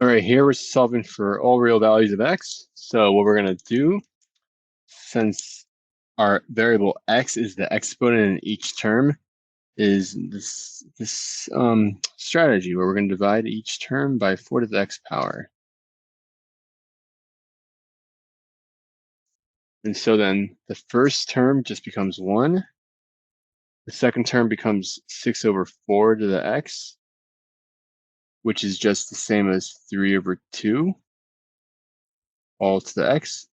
All right, here we're solving for all real values of x. So what we're going to do, since our variable x is the exponent in each term, is this strategy where we're going to divide each term by 4 to the x power. And so then the first term just becomes 1. The second term becomes 6 over 4 to the x, which is just the same as 3 over 2, all to the x.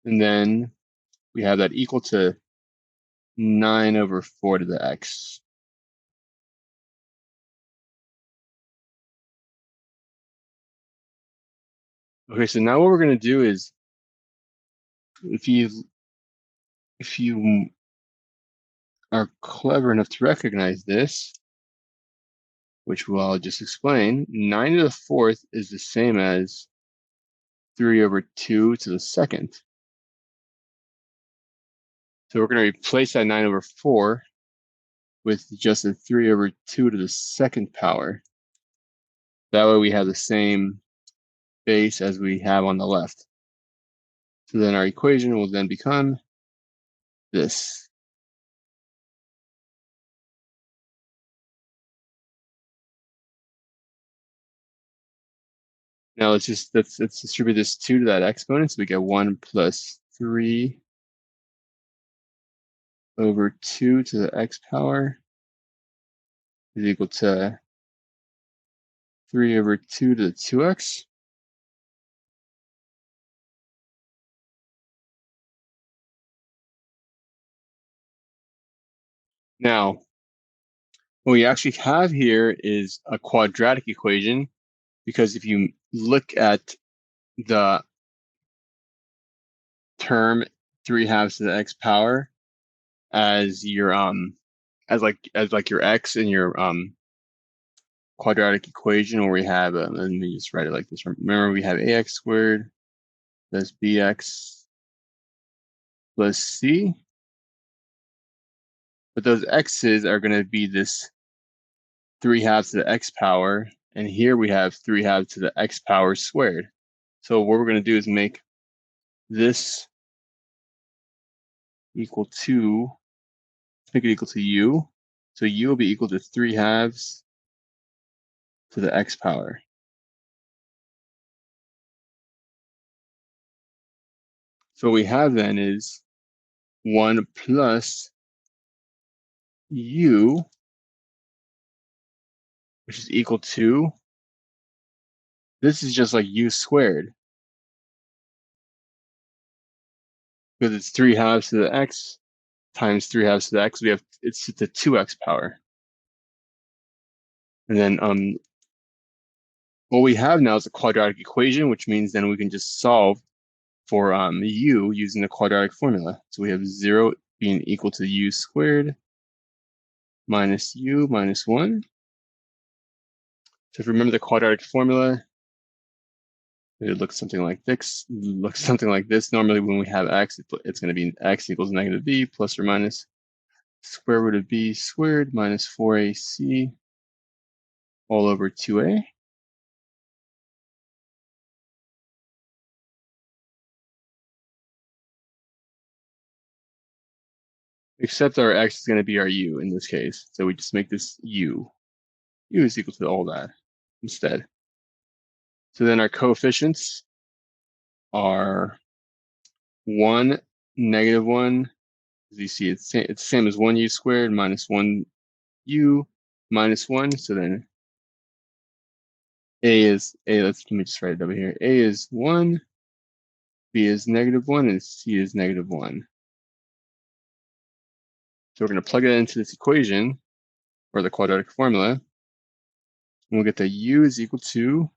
And then we have that equal to 9 over 4 to the x. Okay, so now what we're going to do is, if you are clever enough to recognize this, which I'll just explain, 9 to the 4th is the same as 3 over 2 to the 2nd. So we're going to replace that 9 over 4 with just a 3 over 2 to the 2nd power. That way we have the same base as we have on the left. So then our equation will then become this. Now let's distribute this 2 to that exponent, so we get 1 plus 3 over 2 to the x power is equal to 3 over 2 to the 2x. Now, what we actually have here is a quadratic equation, because if you look at the term 3 halves to the x power as your as like your x in your quadratic equation, where we have let me just write it like this. Remember, we have ax squared plus bx plus c, but those x's are going to be this 3 halves to the x power, and here we have 3 halves to the x power squared. So what we're going to do is make this equal to, let's make it equal to u. So u will be equal to 3 halves to the x power. So what we have then is 1 plus u, which is equal to, this is just like u squared, because it's 3 halves to the x times 3 halves to the x. We have, it's the 2x power. And then what we have now is a quadratic equation, which means then we can just solve for u using the quadratic formula. So we have 0 being equal to u squared minus u minus 1. So if you remember the quadratic formula, it looks something like this. Normally when we have x, it's going to be x equals negative b plus or minus square root of b squared minus 4ac all over 2a. Except our x is going to be our u in this case. So we just make this u. U is equal to all that instead. So then our coefficients are 1, negative 1. As you see, it's the same as 1u squared minus 1u minus 1. So then let me just write it over here. A is 1, B is negative 1, and C is negative 1. So we're going to plug it into this equation, or the quadratic formula, and we'll get that u is equal to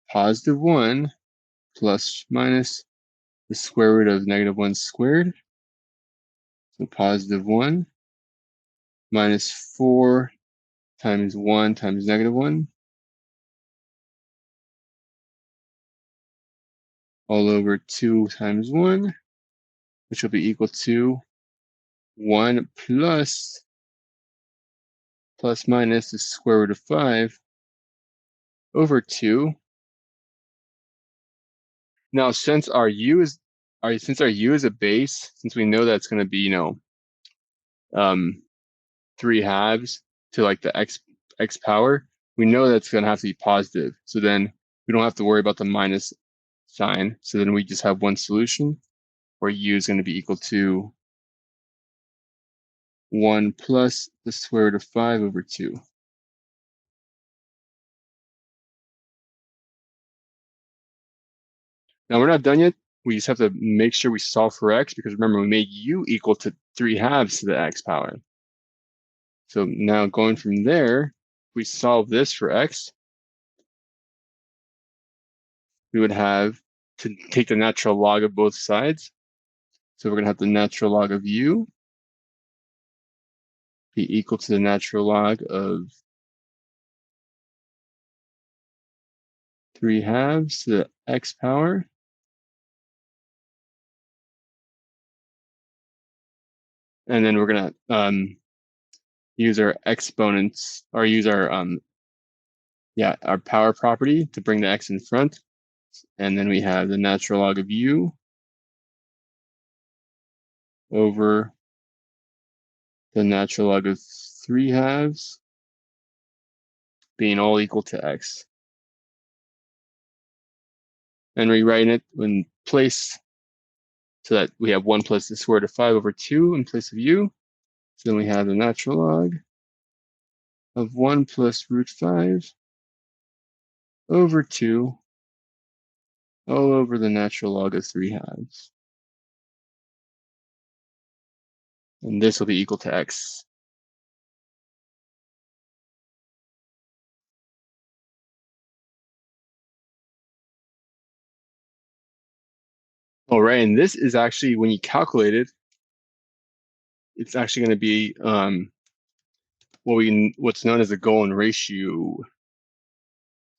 positive 1 plus minus the square root of negative 1 squared. So positive 1 minus 4 times 1 times negative 1 all over 2 times 1, which will be equal to 1 plus plus minus the square root of 5 over 2. Now, since our u is a base, since we know that's going to be, 3/2 to like the x power, we know that's going to have to be positive. So then we don't have to worry about the minus sign. So then we just have one solution where u is going to be equal to 1 plus the square root of 5 over 2. Now we're not done yet. We just have to make sure we solve for x, because remember, we made u equal to 3/2 to the x power. So now going from there, we solve this for x, we would have to take the natural log of both sides. So we're going to have the natural log of u be equal to the natural log of 3/2 to the x power. And then we're going to use our exponents, or use our power property to bring the x in front. And then we have the natural log of u over the natural log of 3/2 being all equal to x. And rewriting it in place so that we have 1 plus the square root of 5 over 2 in place of u. So then we have the natural log of 1 plus root 5 over 2 all over the natural log of 3/2. And this will be equal to x. All right, and this is actually, when you calculate it, it's actually going to be what's known as a Golden ratio.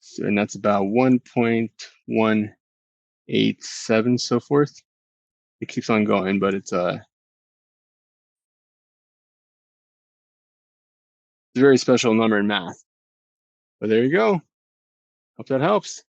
So, and that's about 1.187, so forth. It keeps on going, but it's a very special number in math. But there you go. Hope that helps.